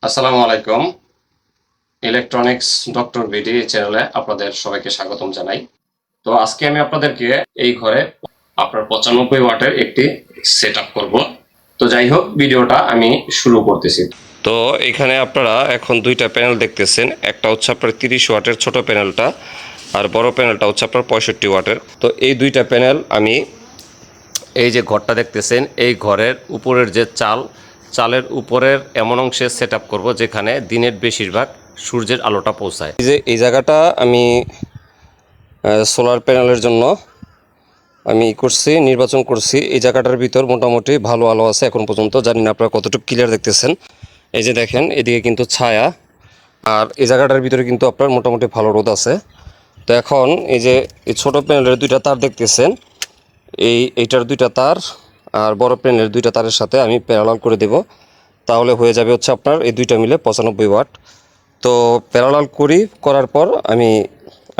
আসসালামু আলাইকুম। Electronics doctor BD চ্যানেলে আপনাদের সবাইকে স্বাগতম জানাই। তো আজকে আমি আপনাদেরকে এই ঘরে আপনার 95 ওয়াটের একটি সেট আপ করবো। তো যাই হোক, ভিডিওটা আমি শুরু করতেছি। তো এখানে আপনারা এখন দুইটা প্যানেল দেখতেছেন, একটা হচ্ছে আপনার 30 ওয়াটের ছোট প্যানেলটা, আর বড় প্যানেলটা হচ্ছে আপনার 65 ওয়াটের। তো এই দুইটা প্যানেল আমি এই যে ঘরটা দেখতেছেন, এই ঘরের উপরের যে চালের উপরের এমন অংশে সেট আপ করবো যেখানে দিনের বেশিরভাগ সূর্যের আলোটা পৌঁছায়। এই যে এই জায়গাটা আমি সোলার প্যানেলের জন্য আমি নির্বাচন করছি। এই জায়গাটার ভিতর মোটামুটি ভালো আলো আছে এখন পর্যন্ত, জানি না আপনারা কতটুকু ক্লিয়ার দেখতেছেন। এই যে দেখেন, এদিকে কিন্তু ছায়া, আর এই জায়গাটার ভিতরে কিন্তু আপনার মোটামুটি ভালো রোদ আছে। তো এখন এই যে এই ছোটো প্যানেলের দুইটা তার দেখতেছেন, এইটার দুইটা তার আর বড় প্যানেলের দুইটা তারের সাথে আমি প্যারালাল করে দেব, তাহলে হয়ে যাবে হচ্ছে আপনার এই দুইটা মিলে 95 ওয়াট। তো প্যারালাল করার পর আমি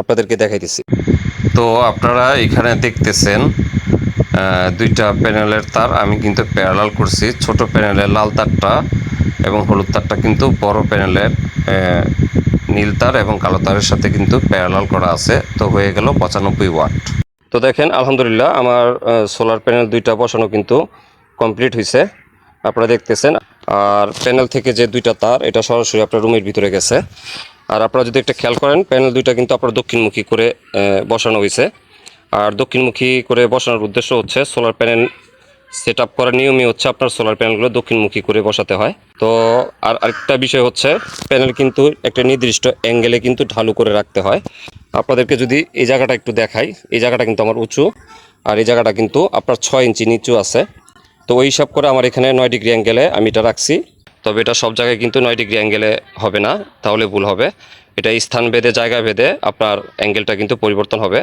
আপনাদেরকে দেখাইতেছি। তো আপনারা এখানে দেখতেছেন দুইটা প্যানেলের তার আমি কিন্তু প্যারালাল করছি। ছোট প্যানেলের লাল তারটা এবং হলুদ তারটা কিন্তু বড় প্যানেলের নীল তার এবং কালো তারের সাথে কিন্তু প্যারালাল করা আছে। তো হয়ে গেল 95 ওয়াট। তো দেখেন, আলহামদুলিল্লাহ আমার সোলার প্যানেল দুইটা বসানো কিন্তু কমপ্লিট হয়েছে, আপনারা দেখতেছেন। আর প্যানেল থেকে যে দুইটা তার, এটা সরাসরি আপনার রুমের ভিতরে গেছে। আর আপনারা যদি একটা খেয়াল করেন, প্যানেল দুইটা কিন্তু আপনার দক্ষিণমুখী করে বসানো হয়েছে। আর দক্ষিণমুখী করে বসানোর উদ্দেশ্য হচ্ছে, সোলার প্যানেল সেট আপ করার নিয়মই হচ্ছে আপনার সোলার প্যানেলগুলো দক্ষিণমুখী করে বসাতে হয়। তো আর আরেকটা বিষয় হচ্ছে, প্যানেল কিন্তু একটা নির্দিষ্ট অ্যাঙ্গেলে কিন্তু ঢালু করে রাখতে হয়। আপনাদেরকে যদি এই জায়গাটা একটু দেখাই, এই জায়গাটা কিন্তু আমার উঁচু, আর এই জায়গাটা কিন্তু আপনার 6 ইঞ্চি নিচু আছে। তো ওই হিসাব করে আমার এখানে 9 ডিগ্রি অ্যাঙ্গেলে আমি এটা রাখছি। তবে এটা সব জায়গায় কিন্তু 9 ডিগ্রি অ্যাঙ্গেলে হবে না, তাহলে ভুল হবে। এটা স্থান ভেদে, জায়গা ভেদে আপনার অ্যাঙ্গেলটা কিন্তু পরিবর্তন হবে।